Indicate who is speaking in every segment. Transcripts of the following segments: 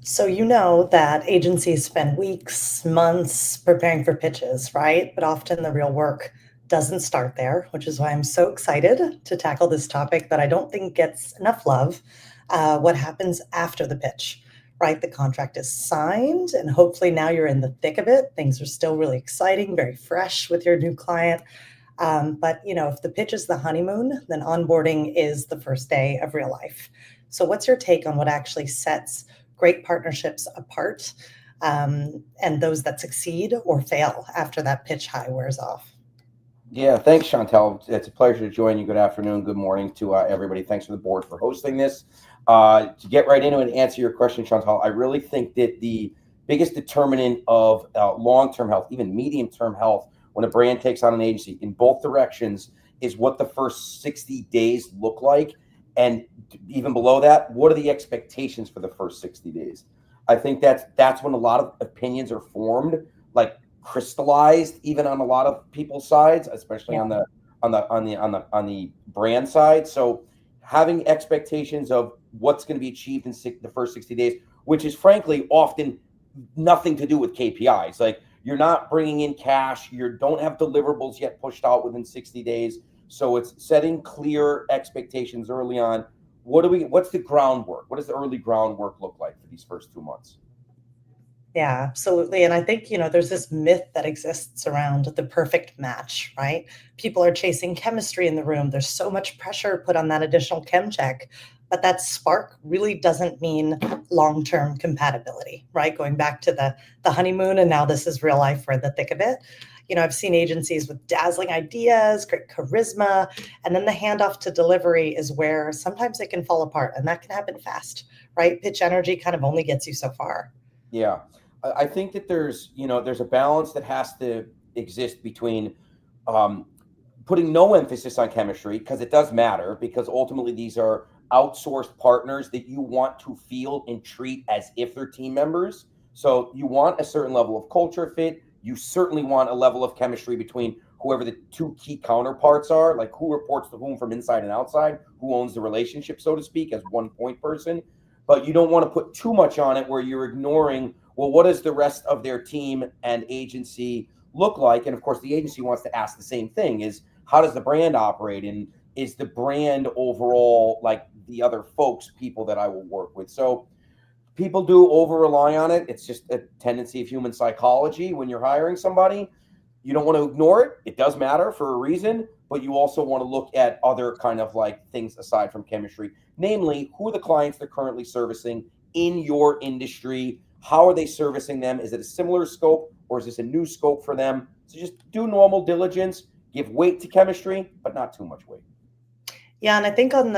Speaker 1: So you know that agencies spend weeks, months preparing for pitches, right? But often the real work doesn't start there, which is why I'm so excited to tackle this topic that I don't think gets enough love. What happens after the pitch, right? The contract is signed, and hopefully now you're in the thick of it. Things are still really exciting, very fresh with your new client. But if the pitch is the honeymoon, then onboarding is the first day of real life. So, what's your take on what actually sets great partnerships apart, and those that succeed or fail after that pitch high wears off?
Speaker 2: Yeah, thanks, Chantal. It's a pleasure to join you. Good afternoon, good morning to everybody. Thanks for the board for hosting this. To get right into it and answer your question, Chantal, I really think that the biggest determinant of long-term health, even medium-term health, when a brand takes on an agency in both directions, is what the first 60 days look like. And even below that, what are the expectations for the first 60 days? I think that's when a lot of opinions are formed, like crystallized, even on a lot of people's sides, especially
Speaker 1: Yeah.
Speaker 2: on the brand side. So having expectations of what's going to be achieved in the first 60 days, which is frankly often nothing to do with KPIs. Like, you're not bringing in cash, you don't have deliverables yet pushed out within 60 days. So it's setting clear expectations early on. What's the groundwork? What does the early groundwork look like for these first 2 months?
Speaker 1: Yeah, absolutely. And I think, there's this myth that exists around the perfect match, right? People are chasing chemistry in the room. There's so much pressure put on that additional chem check, but that spark really doesn't mean long-term compatibility, right? Going back to the honeymoon, and now this is real life. We're in the thick of it. I've seen agencies with dazzling ideas, great charisma, and then the handoff to delivery is where sometimes it can fall apart, and that can happen fast, right? Pitch energy kind of only gets you so far.
Speaker 2: Yeah. I think that there's a balance that has to exist between um, putting no emphasis on chemistry, because it does matter, because ultimately these are outsourced partners that you want to feel and treat as if they're team members. So you want a certain level of culture fit. You certainly want a level of chemistry between whoever the two key counterparts are, like who reports to whom from inside and outside, who owns the relationship, so to speak, as one point person. But you don't want to put too much on it where you're ignoring, well, what does the rest of their team and agency look like? And of course, the agency wants to ask the same thing: is how does the brand operate? And is the brand overall like the other folks, people that I will work with? So people do over rely on it. It's just a tendency of human psychology. When you're hiring somebody, you don't want to ignore it. It does matter for a reason, but you also want to look at other kind of like things aside from chemistry, namely who are the clients they're currently servicing in your industry. How are they servicing them? Is it a similar scope, or is this a new scope for them? So just do normal diligence, give weight to chemistry, but not too much weight.
Speaker 1: Yeah, and I think on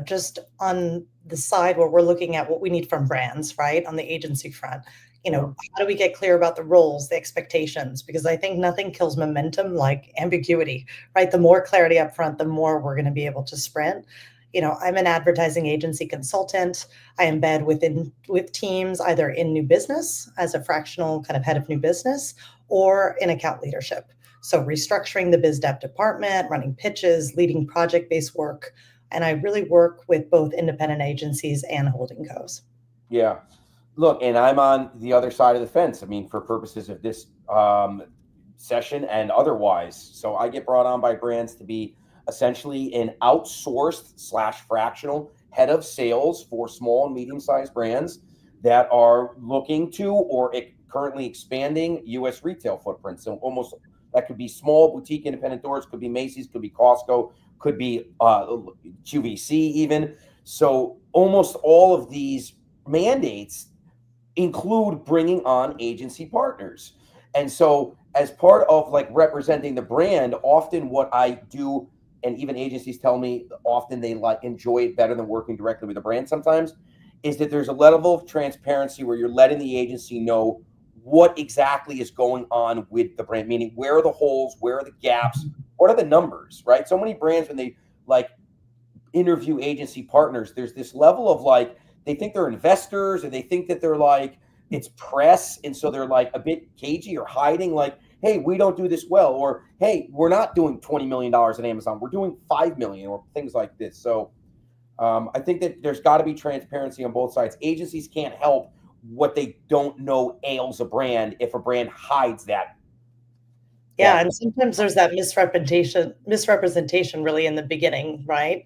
Speaker 1: just on the side where we're looking at what we need from brands, right? On the agency front,
Speaker 2: Yeah.
Speaker 1: how do we get clear about the roles, the expectations? Because I think nothing kills momentum like ambiguity, right? The more clarity up front, the more we're going to be able to sprint. I'm an advertising agency consultant. I embed with teams either in new business as a fractional kind of head of new business or in account leadership. So restructuring the biz dev department, running pitches, leading project-based work. And I really work with both independent agencies and holding cos.
Speaker 2: Yeah. Look, and I'm on the other side of the fence. I mean, for purposes of this session and otherwise. So I get brought on by brands to be essentially an outsourced slash fractional head of sales for small and medium sized brands that are looking to or currently expanding U.S. retail footprint. So almost that could be small boutique independent doors, could be Macy's, could be Costco, could be QVC even. So almost all of these mandates include bringing on agency partners. And so as part of like representing the brand, often what I do, and even agencies tell me often they like enjoy it better than working directly with the brand sometimes, is that there's a level of transparency where you're letting the agency know what exactly is going on with the brand, meaning where are the holes, where are the gaps, what are the numbers, right? So many brands, when they like interview agency partners, there's this level of like, they think they're investors, or they think that they're like, it's press. And so they're like a bit cagey or hiding, like, hey, we don't do this well, or hey, we're not doing $20 million at Amazon, we're doing 5 million, or things like this. So I think that there's got to be transparency on both sides. Agencies can't help what they don't know ails a brand if a brand hides that.
Speaker 1: Yeah, and sometimes there's that misrepresentation really in the beginning, right?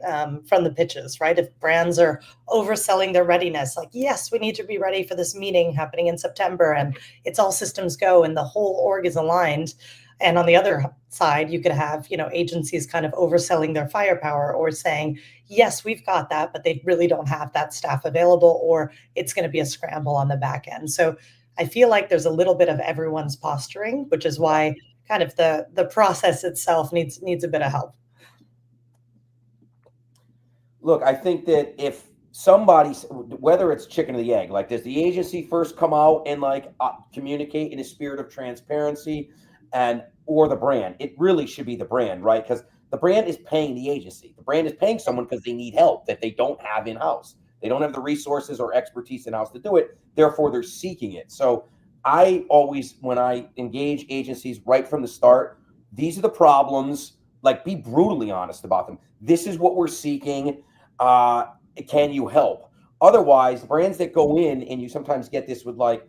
Speaker 1: From the pitches, right? If brands are overselling their readiness, like, yes, we need to be ready for this meeting happening in September, and it's all systems go, and the whole org is aligned. And on the other side, you could have, agencies kind of overselling their firepower or saying, yes, we've got that, but they really don't have that staff available, or it's going to be a scramble on the back end. So I feel like there's a little bit of everyone's posturing, which is why kind of the process itself needs a bit of help.
Speaker 2: Look, I think that if somebody, whether it's chicken or the egg, like does the agency first come out and communicate in a spirit of transparency, or the brand? It really should be the brand, right? Because the brand is paying the agency. The brand is paying someone because they need help that they don't have in-house. They don't have the resources or expertise in-house to do it. Therefore, they're seeking it. So I always, when I engage agencies right from the start, these are the problems, like be brutally honest about them. This is what we're seeking. Can you help? Otherwise, brands that go in, and you sometimes get this with like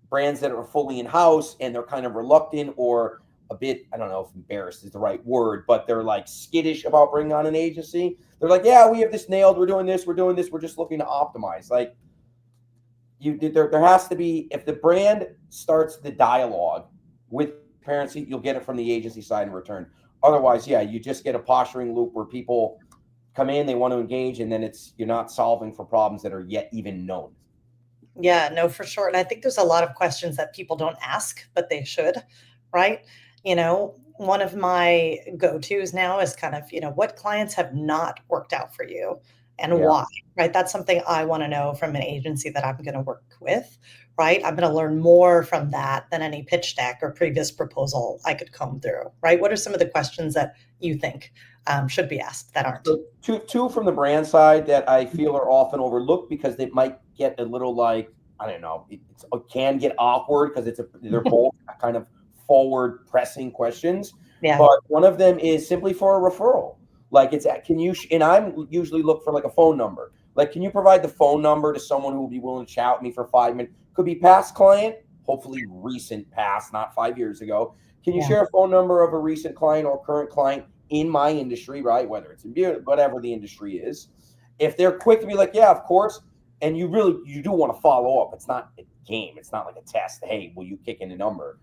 Speaker 2: brands that are fully in-house and they're kind of reluctant or a bit, I don't know if embarrassed is the right word, but they're like skittish about bringing on an agency. They're like, yeah, we have this nailed. We're doing this. We're just looking to optimize. Like, there has to be, if the brand starts the dialogue with transparency, you'll get it from the agency side in return. Otherwise, yeah, you just get a posturing loop where people come in, they want to engage, and then you're not solving for problems that are yet even known.
Speaker 1: Yeah, no, for sure. And I think there's a lot of questions that people don't ask, but they should, right? One of my go-tos now is kind of, what clients have not worked out for you and why, right? That's something I want to know from an agency that I'm going to work with, right? I'm going to learn more from that than any pitch deck or previous proposal I could comb through, right? What are some of the questions that you think should be asked that aren't?
Speaker 2: So two from the brand side that I feel are often overlooked because they might get a little like, I don't know, it can get awkward because they're both kind of forward pressing questions.
Speaker 1: Yeah.
Speaker 2: But one of them is simply for a referral. Like and I usually look for like a phone number. Like, can you provide the phone number to someone who will be willing to chat with me for 5 minutes? Could be past client, hopefully recent past, not 5 years ago. Can you share a phone number of a recent client or current client in my industry, right? Whether it's in beauty, whatever the industry is. If they're quick to be like, yeah, of course. And you do want to follow up. It's not a game. It's not like a test. Hey, will you kick in a number?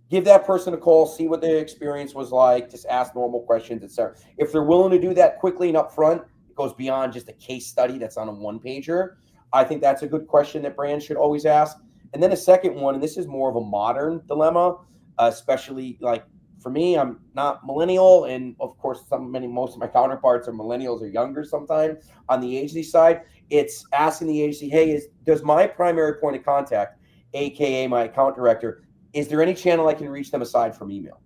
Speaker 2: Give that person a call, see what their experience was like, just ask normal questions, etc. If they're willing to do that quickly and upfront, it goes beyond just a case study that's on a one-pager. I think that's a good question that brands should always ask. And then a second one, and this is more of a modern dilemma, especially like for me, I'm not millennial, and of course, most of my counterparts are millennials or younger sometimes. On the agency side, it's asking the agency, hey, does my primary point of contact, aka my account director, is there any channel I can reach them aside from email?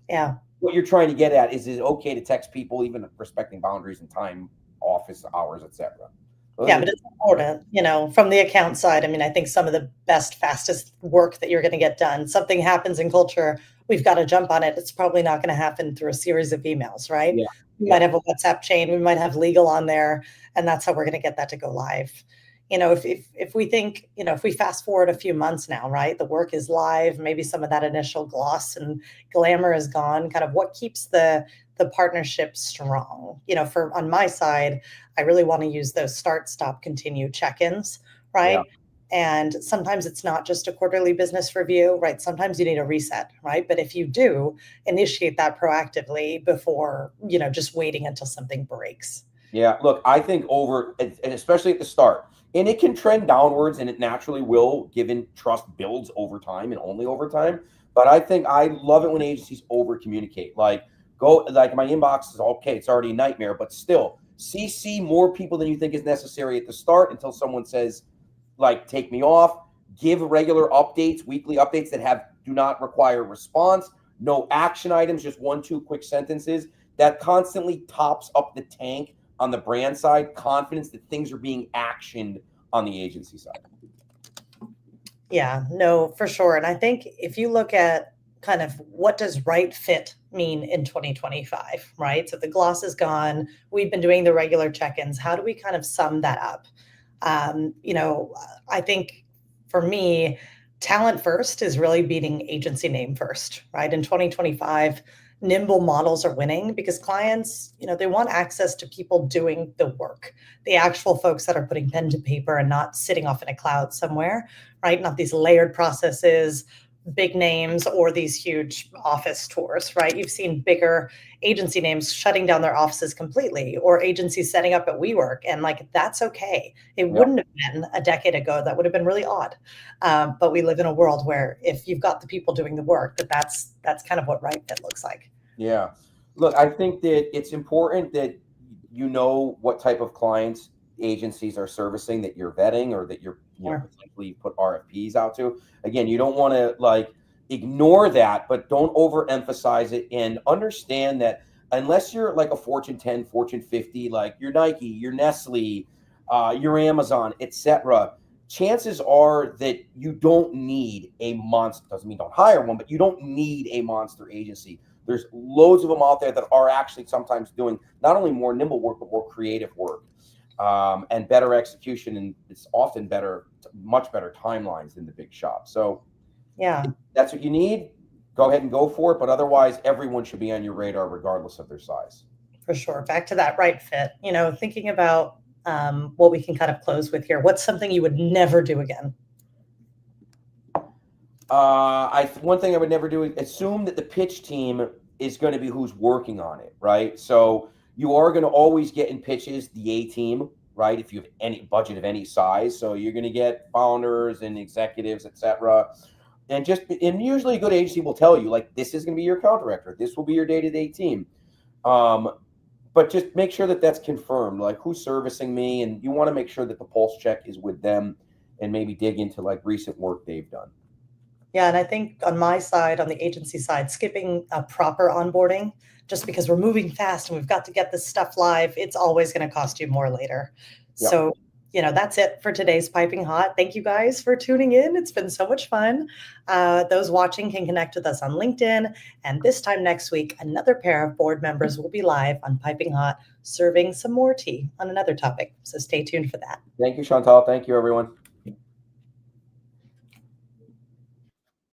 Speaker 1: Yeah.
Speaker 2: What you're trying to get at is it okay to text people, even respecting boundaries and time, office hours, etc.
Speaker 1: Yeah, but it's important, from the account side. I mean, I think some of the best, fastest work that you're going to get done, something happens in culture, we've got to jump on it. It's probably not going to happen through a series of emails, right?
Speaker 2: Yeah.
Speaker 1: We might have a WhatsApp chain, we might have legal on there, and that's how we're going to get that to go live. If we think, if we fast forward a few months now, right, the work is live, maybe some of that initial gloss and glamour is gone, kind of what keeps the partnership strong? On my side, I really want to use those start, stop, continue check-ins, right? Yeah. And sometimes it's not just a quarterly business review, right? Sometimes you need a reset, right? But if you do, initiate that proactively before, just waiting until something breaks.
Speaker 2: Yeah, look, I think and especially at the start, and it can trend downwards, and it naturally will, given trust builds over time and only over time. But I love it when agencies over communicate. Like my inbox is okay, it's already a nightmare, but still CC more people than you think is necessary at the start until someone says, like, take me off. Give regular updates, weekly updates that do not require response, no action items, just 1-2 quick sentences. That constantly tops up the tank on the brand side, confidence that things are being actioned on the agency side.
Speaker 1: Yeah, no, for sure. And I think if you look at kind of what does right fit mean in 2025, right? So the gloss is gone. We've been doing the regular check-ins. How do we kind of sum that up? I think for me, talent first is really beating agency name first, right? In 2025, nimble models are winning because clients, they want access to people doing the work, the actual folks that are putting pen to paper and not sitting off in a cloud somewhere, right? Not these layered processes, big names, or these huge office tours, right? You've seen bigger agency names shutting down their offices completely, or agencies setting up at WeWork, and like that's okay. It
Speaker 2: Yeah.
Speaker 1: wouldn't have been a decade ago. That would have been really odd. But we live in a world where if you've got the people doing the work, that's kind of what right fit looks like.
Speaker 2: Yeah. Look, I think that it's important that you know what type of clients agencies are servicing that you're vetting or that you're potentially put RFPs out to. Again, you don't want to like ignore that, but don't overemphasize it and understand that unless you're like a Fortune 10, Fortune 50, like your Nike, your Nestle, your Amazon, etc., chances are that you don't need a monster. Doesn't mean don't hire one, but you don't need a monster agency. There's loads of them out there that are actually sometimes doing not only more nimble work, but more creative work and better execution. And it's often much better timelines than the big shop. So
Speaker 1: yeah,
Speaker 2: if that's what you need, go ahead and go for it. But otherwise, everyone should be on your radar regardless of their size.
Speaker 1: For sure. Back to that right fit, thinking about what we can kind of close with here. What's something you would never do again?
Speaker 2: One thing I would never do is assume that the pitch team is going to be who's working on it, right? So you are going to always get in pitches the A team, right? If you have any budget of any size, so you're going to get founders and executives, etc. And usually a good agency will tell you like this is going to be your account director, this will be your day-to-day team. But just make sure that that's confirmed, like who's servicing me, and you want to make sure that the pulse check is with them, and maybe dig into like recent work they've done.
Speaker 1: Yeah, and I think on my side, on the agency side, skipping a proper onboarding, just because we're moving fast and we've got to get this stuff live, it's always going to cost you more later.
Speaker 2: Yep.
Speaker 1: So, that's it for today's Piping Hot. Thank you guys for tuning in. It's been so much fun. Those watching can connect with us on LinkedIn. And this time next week, another pair of board members will be live on Piping Hot, serving some more tea on another topic. So stay tuned for that.
Speaker 2: Thank you, Chantal. Thank you, everyone.